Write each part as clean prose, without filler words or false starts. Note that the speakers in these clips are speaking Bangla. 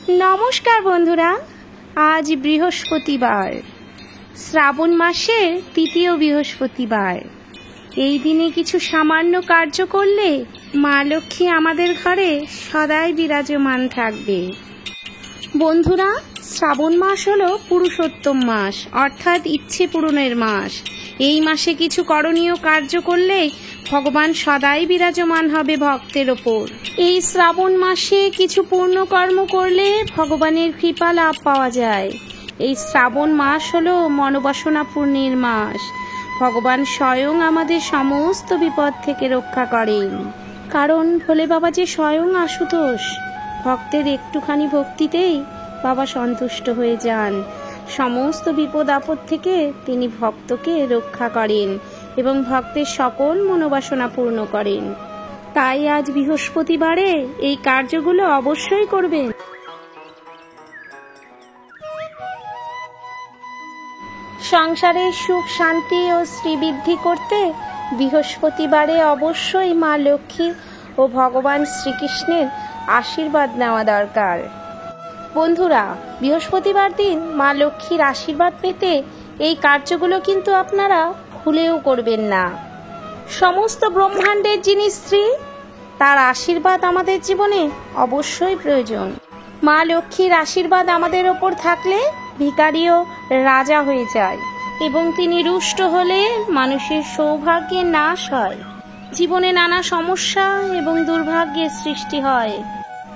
নমস্কার বন্ধুরা, আজ বৃহস্পতিবার, শ্রাবণ মাসের তৃতীয় বৃহস্পতিবার। এই দিনে কিছু সামান্য কার্য করলে মা লক্ষ্মী আমাদের ঘরে সদাই বিরাজমান থাকবে। বন্ধুরা, শ্রাবণ মাস হলো পুরুষোত্তম মাস, অর্থাৎ ইচ্ছে পূরণের মাস। এই মাসে কিছু করণীয় কার্য করলে ভগবান সদাই বিরাজমান হবে ভক্তের ওপর। এই শ্রাবণ মাসে কিছু পূর্ণ কর্ম করলে ভগবানের কৃপা লাভ পাওয়া যায়। এই শ্রাবণ মাস হলো মনোবাসনা পূর্ণের মাস। ভগবান স্বয়ং আমাদের সমস্ত বিপদ থেকে রক্ষা করেন, কারণ ভোলে বাবা যে স্বয়ং আশুতোষ। ভক্তের একটুখানি ভক্তিতেই বাবা সন্তুষ্ট হয়ে যান। সমস্ত বিপদ আপদ থেকে তিনি ভক্তকে রক্ষা করেন এবং ভক্তের সকল মনোবাসনা পূর্ণ করেন। তাই আজ বৃহস্পতিবারে এই কার্যগুলো অবশ্যই করবেন। সংসারে সুখ শান্তি ও শ্রীবৃদ্ধি করতে বৃহস্পতিবারে অবশ্যই মা লক্ষ্মী ও ভগবান শ্রীকৃষ্ণের আশীর্বাদ নেওয়া দরকার। বন্ধুরা, বৃহস্পতিবার দিন মা লক্ষ্মীর আশীর্বাদ পেতে এই কার্যগুলো কিন্তু আপনারা ভুলেও করবেন না। সমস্ত ব্রহ্মাণ্ডের যিনি স্ত্রী, তার আশীর্বাদ আমাদের জীবনে অবশ্যই প্রয়োজন। মা লক্ষ্মীর আশীর্বাদ আমাদের ওপর থাকলে ভিখারিও রাজা হয়ে যায় এবং তিনি রুষ্ট হলে মানুষের সৌভাগ্যের নাশ হয়, জীবনে নানা সমস্যা এবং দুর্ভাগ্যের সৃষ্টি হয়।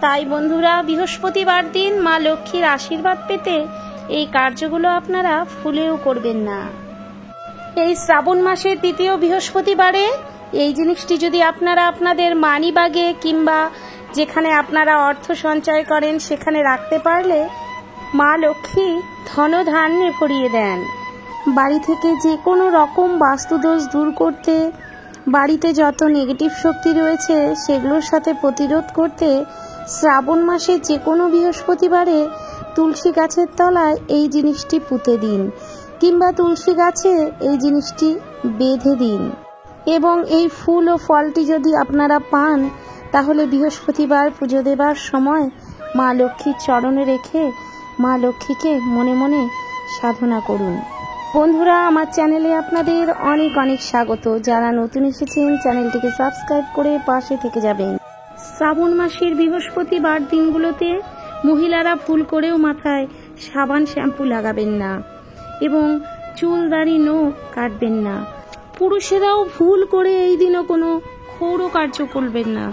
তাই বন্ধুরা, বৃহস্পতিবার দিন মা লক্ষ্মীর আশীর্বাদ পেতে এই কার্যগুলো আপনারা ভুলেও করবেন না। এই শ্রাবণ মাসের দ্বিতীয় বৃহস্পতিবারে এই জিনিসটি যদি আপনারা আপনাদের মানিব্যাগে কিংবা যেখানে আপনারা অর্থ সঞ্চয় করেন সেখানে রাখতে পারলে মা লক্ষ্মী ধনধান্যে ভরিয়ে দেন। বাড়ি থেকে যে কোনো রকম বাস্তুদোষ দূর করতে, বাড়িতে যত নেগেটিভ শক্তি রয়েছে সেগুলোর সাথে প্রতিরোধ করতে শ্রাবণ মাসে যে কোনো বৃহস্পতিবারে তুলসী গাছের তলায় এই জিনিসটি পুঁতে দিন কিংবা তুলসী গাছে এই জিনিসটি বেঁধে দিন এবং এই ফুল ও ফলটি যদি আপনারা পান তাহলে বৃহস্পতিবার পুজো দেবার সময় মা লক্ষ্মীর চরণে রেখে মা লক্ষ্মীকে মনে মনে সাধনা করুন। বন্ধুরা, আমার চ্যানেলে আপনাদের অনেক অনেক স্বাগত। যারা নতুন এসেছেন চ্যানেলটিকে সাবস্ক্রাইব করে পাশে থেকে যাবেন। শ্রাবণ মাসের বৃহস্পতিবার দিনগুলোতে মহিলারা ভুল করেও মাথায় সাবান শ্যাম্পু লাগাবেন না এবং চুল দাড়ি নখ কাটবেন না। পুরুষেরাও ভুল করে এই দিনও কোনো ক্ষৌর কার্য করবেন না,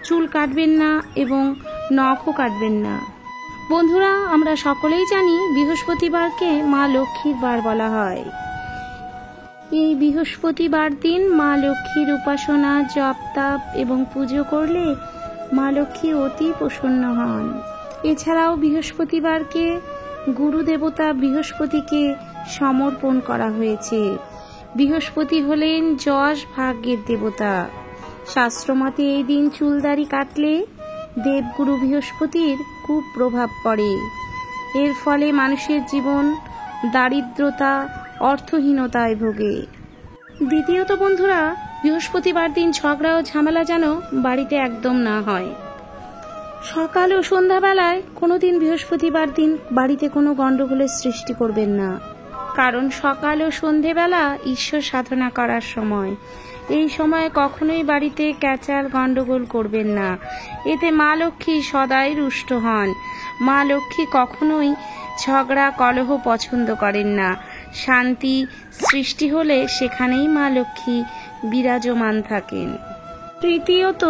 চুল কাটবেন না এবং নখও কাটবেন না। বন্ধুরা, আমরা সকলেই জানি বৃহস্পতিবারকে মা লক্ষ্মীর বার বলা হয়। এই বৃহস্পতিবার দিন মা লক্ষ্মীর উপাসনা, জপ তাপ এবং পুজো করলে মা লক্ষ্মী অতি প্রসন্ন হন। এছাড়াও বৃহস্পতিবারকে গুরু দেবতা বৃহস্পতিকে সমর্পণ করা হয়েছে। বৃহস্পতি হলেন যশ ভাগ্যের দেবতা। শাস্ত্রমতে এই দিন চুলদাড়ি কাটলে দেবগুরু বৃহস্পতির খুব প্রভাব পড়ে। এর ফলে মানুষের জীবন দারিদ্রতা, অর্থহীনতায় ভোগে। দ্বিতীয়ত বন্ধুরা, বৃহস্পতিবার দিন ঝগড়া ও ঝামেলা যেন বাড়িতে একদম না হয়। সকাল ও সন্ধ্যাবেলায় কোনোদিন বৃহস্পতিবার দিন বাড়িতে কোনো গন্ডগোলের সৃষ্টি করবেন না, কারণ সকাল ও সন্ধেবেলা ঈশ্বর সাধনা করার সময়। এই সময় কখনোই বাড়িতে ক্যাচাল গন্ডগোল করবেন না, এতে মা লক্ষ্মী সদাই রুষ্ট হন। মা লক্ষ্মী কখনোই ঝগড়া কলহ পছন্দ করেন না। শান্তি সৃষ্টি হলে সেখানেই মা লক্ষ্মী বিরাজমান থাকেন। তৃতীয়ত,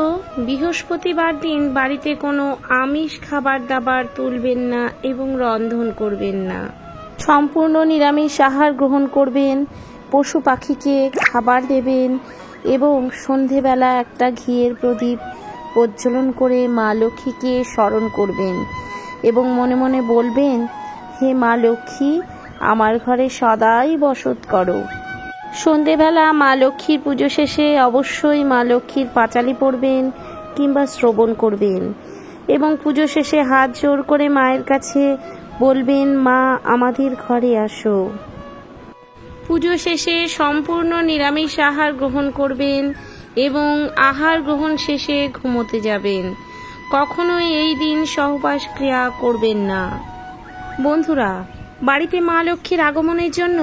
বৃহস্পতিবার দিন বাড়িতে কোনো আমিষ খাবার দাবার তুলবেন না এবং রন্ধন করবেন না। সম্পূর্ণ নিরামিষ আহার গ্রহণ করবেন, পশু পাখিকে খাবার দেবেন এবং সন্ধেবেলা একটা ঘিয়ের প্রদীপ প্রজ্বলন করে মা লক্ষ্মীকে স্মরণ করবেন এবং মনে মনে বলবেন, হে মা লক্ষ্মী, আমার ঘরে সদাই বসত করো। সন্ধেবেলা মা লক্ষ্মীর পুজো শেষে অবশ্যই মা লক্ষ্মীর পাঁচালি পড়বেন কিংবা শ্রবণ করবেন এবং পুজো শেষে হাত জোর করে মায়ের কাছে বলবেন, মা আমাদের ঘরে আসো। পুজো শেষে সম্পূর্ণ নিরামিষ আহার গ্রহণ করবেন এবং আহার গ্রহণ শেষে ঘুমোতে যাবেন। কখনোই এই দিন সহবাস ক্রিয়া করবেন না। বন্ধুরা, বাড়িতে মা লক্ষ্মীর আগমনের জন্য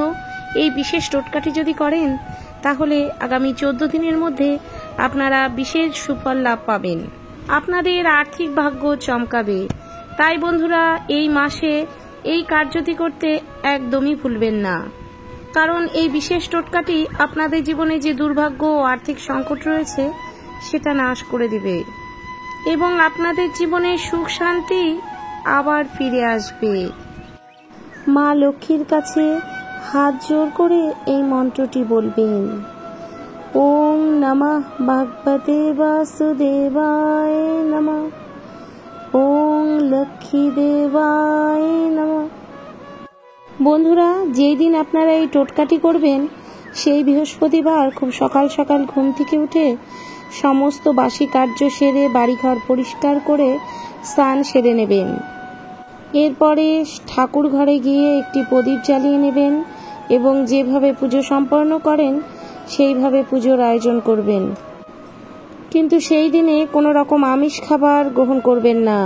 এই বিশেষ টোটকাটি যদি করেন, তাহলে আগামী 14 দিনের মধ্যে আপনারা বিশেষ সুফল লাভ পাবেন। আপনাদের আর্থিক ভাগ্য চমকাবে। তাই বন্ধুরা, এই মাসে এই কার্যটি করতে একদমই ভুলবেন না, কারণ এই বিশেষ টোটকাটি আপনাদের জীবনে যে দুর্ভাগ্য ও আর্থিক সংকট রয়েছে সেটা নাশ করে দিবে এবং আপনাদের জীবনে সুখ শান্তি আবার ফিরে আসবে। মা লক্ষ্মীর কাছে হাত জোর করে এই মন্ত্রটি বলবেন, ওম নমঃ ভগবতে বাসুদেবায় নমঃ, ওম লক্ষ্মী দেবায় নমঃ। বন্ধুরা, যেই দিন আপনারা এই টোটকাটি করবেন সেই বৃহস্পতিবার খুব সকাল সকাল ঘুম থেকে উঠে সমস্ত বাসি কার্য সেরে বাড়িঘর পরিষ্কার করে স্নান সেরে নেবেন। এরপরে ঠাকুর ঘরে গিয়ে একটি প্রদীপ জ্বালিয়ে নেবেন এবং যেভাবে পুজো সম্পন্ন করেন সেইভাবে পুজোর আয়োজন করবেন। কিন্তু সেই দিনে কোনো রকম আমিষ খাবার গ্রহণ করবেন না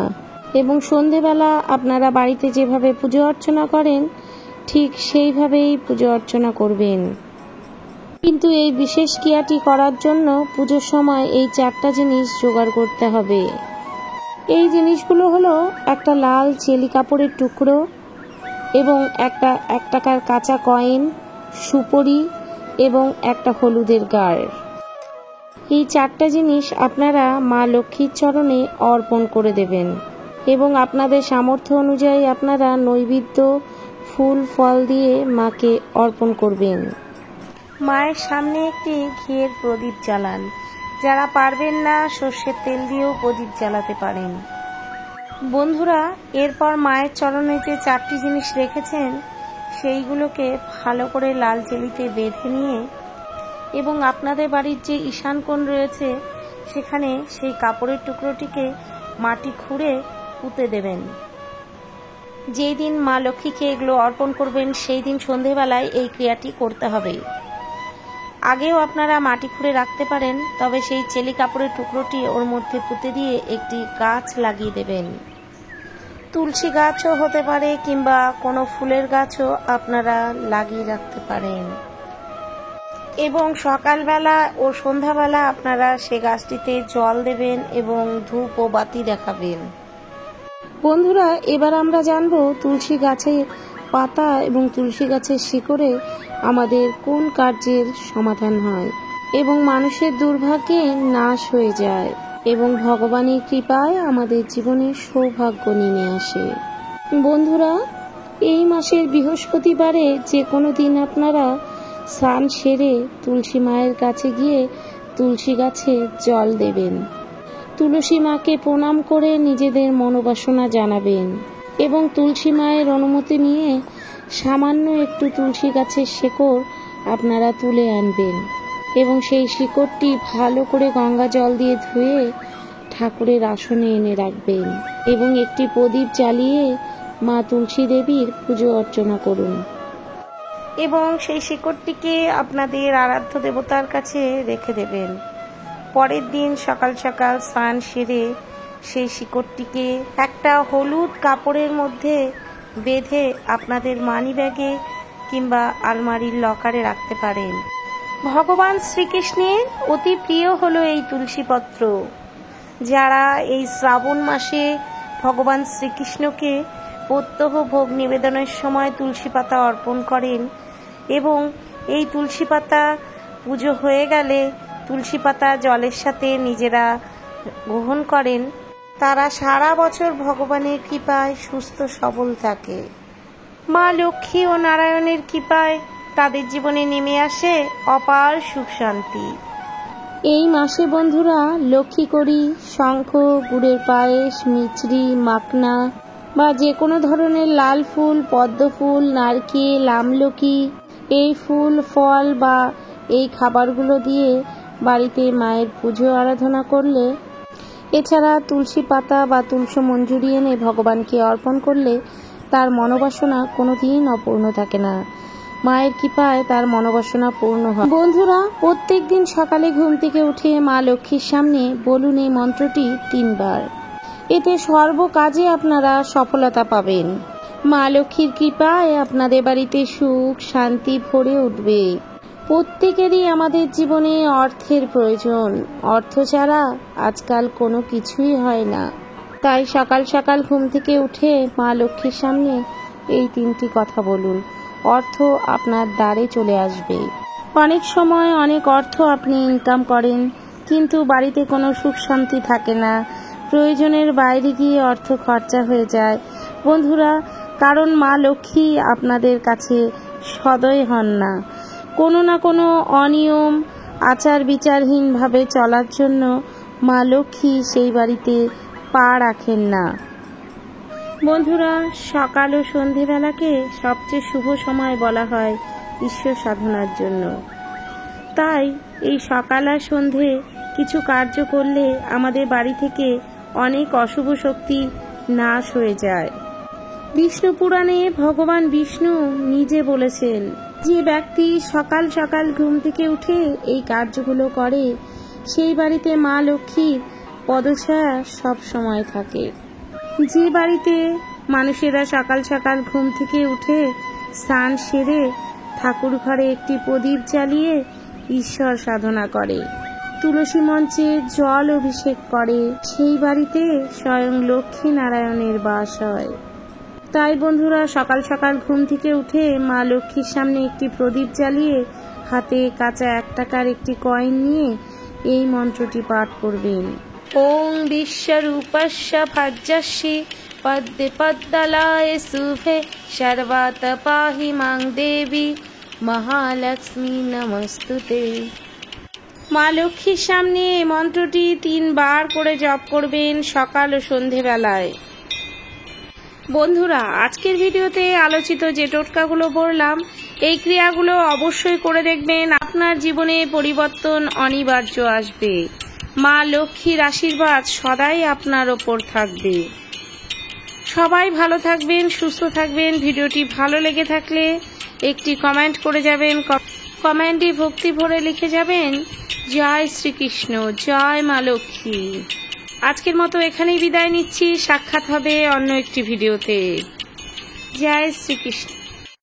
এবং সন্ধেবেলা আপনারা বাড়িতে যেভাবে পুজো অর্চনা করেন ঠিক সেইভাবেই পুজো অর্চনা করবেন। কিন্তু এই বিশেষ ক্রিয়াটি করার জন্য পুজোর সময় এই 4টা জিনিস জোগাড় করতে হবে। এই জিনিসগুলো হলো একটা লাল চেলি কাপড়ের টুকরো এবং একটা 1 টাকার কাঁচা কয়েন, সুপরি এবং একটা হলুদের গাড়। এই 4টা জিনিস আপনারা মা লক্ষ্মীর চরণে অর্পণ করে দেবেন এবং আপনাদের সামর্থ্য অনুযায়ী আপনারা নৈবেদ্য ফুল ফল দিয়ে মাকে অর্পণ করবেন। মায়ের সামনে একটি ঘিয়ের প্রদীপ জ্বালান। যারা পারবেন না সর্ষের তেল দিয়েও প্রদীপ জ্বালাতে পারেন। বন্ধুরা, এরপর মায়ের চরণে যে 4টি জিনিস রেখেছেন সেইগুলোকে ভালো করে লাল চেলিতে বেঁধে নিয়ে এবং আপনাদের বাড়ির যে ঈশান কোণ রয়েছে সেখানে সেই কাপড়ের টুকরোটিকে মাটি খুঁড়ে পুঁতে দেবেন। যেই দিন মা লক্ষ্মীকে এগুলো অর্পণ করবেন সেই দিন সন্ধেবেলায় এই ক্রিয়াটি করতে হবে। আগেও আপনারা মাটি খুঁড়ে রাখতে পারেন, তবে সেই চেলি কাপড়ের টুকরোটি ওর মধ্যে পুঁতে দিয়ে একটি গাছ লাগিয়ে দেবেন। তুলসী গাছও হতে পারে কিংবা কোনো ফুলের গাছও আপনারা লাগিয়ে রাখতে পারেন এবং সকালবেলা ও সন্ধ্যাবেলা আপনারা সে গাছটিতে জল দেবেন এবং ধূপ ও বাতি দেখাবেন। বন্ধুরা, এবার আমরা জানবো তুলসী গাছের পাতা এবং তুলসী গাছের শিকড়ে আমাদের কোন কার্যের সমাধান হয় এবং মানুষের দুর্ভাগ্যে নাশ হয়ে যায় এবং ভগবানের কৃপায় আমাদের জীবনে সৌভাগ্য নেমে আসে। বন্ধুরা, এই মাসের বৃহস্পতিবারে যে কোনো দিন আপনারা স্নান সেরে তুলসী মায়ের কাছে গিয়ে তুলসী গাছে জল দেবেন। তুলসী মাকে প্রণাম করে নিজেদের মনোবাসনা জানাবেন এবং তুলসী মায়ের অনুমতি নিয়ে সামান্য একটু তুলসী গাছের শিকড় আপনারা তুলে আনবেন এবং সেই শিকড়টি ভালো করে গঙ্গা জল দিয়ে ধুয়ে ঠাকুরের আসনে এনে রাখবেন এবং একটি প্রদীপ জ্বালিয়ে মা তুলসী দেবীর পুজো অর্চনা করুন এবং সেই শিকড়টিকে আপনাদের আরাধ্য দেবতার কাছে রেখে দেবেন। পরের দিন সকাল সকাল স্নান সেরে সেই শিকড়টিকে একটা হলুদ কাপড়ের মধ্যে বেঁধে আপনাদের মানি ব্যাগে কিংবা আলমারির লকারে রাখতে পারেন। ভগবান শ্রীকৃষ্ণের অতি প্রিয় হলো এই তুলসীপত্র। যারা এই শ্রাবণ মাসে ভগবান শ্রীকৃষ্ণকে প্রত্যহ ভোগ নিবেদনের সময় তুলসী পাতা অর্পণ করেন এবং এই তুলসী পাতা পুজো হয়ে গেলে তুলসী পাতা জলের সাথে নিজেরা গ্রহণ করেন, তারা সারা বছর ভগবানের কৃপায় সুস্থ সবল থাকে। মা লক্ষ্মী ও নারায়ণের কৃপায় তাদের জীবনে নেমে আসে অপার সুখ শান্তি। এই মাসে বন্ধুরা লক্ষ্মী করি শঙ্খ, গুড়ের পায়েস, মিছরি, মাখনা বা যে কোনো ধরনের লাল ফুল, পদ্ম ফুল, নারকেল, আমলকি এই ফুল ফল বা এই খাবারগুলো দিয়ে বাড়িতে মায়ের পুজো আরাধনা করলে, এছাড়া তুলসী পাতা বা তুলসী মঞ্জুরি এনে ভগবানকে অর্পণ করলে তার মনোবাসনা কোনোদিন অপূর্ণ থাকে না। মায়ের কৃপায় তার মনোবাসনা পূর্ণ হয়। বন্ধুরা, প্রত্যেক দিন সকালে ঘুম থেকে উঠে মা লক্ষ্মীর সামনে বলুন এই মন্ত্রটি 3 বার এতে সর্বকাজে আপনারা সফলতা পাবেন। মা লক্ষ্মীর কৃপায় আপনাদের বাড়িতে সুখ শান্তি ভরে উঠবে। প্রত্যেকেরই আমাদের জীবনে অর্থের প্রয়োজন। অর্থ ছাড়া আজকাল কোনো কিছুই হয় না। তাই সকাল সকাল ঘুম থেকে উঠে মা লক্ষ্মীর সামনে এই 3টি কথা বলুন। অর্থ আপনার দ্বারে চলে আসবে। অনেক সময় অনেক অর্থ আপনি ইনকাম করেন, কিন্তু বাড়িতে কোনো সুখ শান্তি থাকে না। প্রয়োজনের বাইরে গিয়ে অর্থ খরচা হয়ে যায় বন্ধুরা, কারণ মা লক্ষ্মী আপনাদের কাছে সদয় হন না। কোনো না কোনো অনিয়ম আচার বিচারহীনভাবে চলার জন্য মা লক্ষ্মী সেই বাড়িতে পা রাখেন না। বন্ধুরা, সকাল ও সন্ধেবেলাকে সবচেয়ে শুভ সময় বলা হয় ঈশ্বর সাধনার জন্য। তাই এই সকাল আর সন্ধে কিছু কার্য করলে আমাদের বাড়ি থেকে অনেক অশুভ শক্তি নাশ হয়ে যায়। বিষ্ণু পুরাণে ভগবান বিষ্ণু নিজে বলেছেন, যে ব্যক্তি সকাল সকাল ঘুম থেকে উঠে এই কার্যগুলো করে সেই বাড়িতে মা লক্ষ্মীর পদছায়া সব সময় থাকে। যে বাড়িতে মানুষেরা সকাল সকাল ঘুম থেকে উঠে স্নান সেরে ঠাকুর ঘরে একটি প্রদীপ জ্বালিয়ে ঈশ্বর সাধনা করে, তুলসী মঞ্চে জল অভিষেক করে, সেই বাড়িতে স্বয়ং লক্ষ্মী নারায়ণের বাস হয়। তাই বন্ধুরা, সকাল সকাল ঘুম থেকে উঠে মা লক্ষ্মীর সামনে একটি প্রদীপ জ্বালিয়ে হাতে কাঁচা 1 টাকার একটি কয়েন নিয়ে এই মন্ত্রটি পাঠ করবেন। ওং বিশ্বরূপস্য ভাজ্যস্যি পদ্মে পদ্মলায় শুভে সর্বাত পাহি মাং দেবী মহালক্ষ্মী নমস্তুতে। মা লক্ষ্মীর সামনে এই মন্ত্রটি 3 বার করে জপ করবেন সকাল ও সন্ধেবেলায়। বন্ধুরা, আজকের ভিডিওতে আলোচিত যে টোটকাগুলো বললাম, এই ক্রিয়াগুলো অবশ্যই করে দেখবেন। আপনার জীবনে পরিবর্তন অনিবার্য আসবে। মা লক্ষ্মীর আশীর্বাদ সদাই আপনার ওপর থাকবে। সবাই ভালো থাকবেন, সুস্থ থাকবেন। ভিডিওটি ভালো লেগে থাকলে একটি কমেন্ট করে যাবেন। কমেন্টে ভক্তি ভরে লিখে যাবেন, জয় শ্রীকৃষ্ণ, জয় মা লক্ষ্মী। আজকের মতো এখানেই বিদায় নিচ্ছি। সাক্ষাৎ হবে অন্য একটি ভিডিওতে। জয় শ্রীকৃষ্ণ।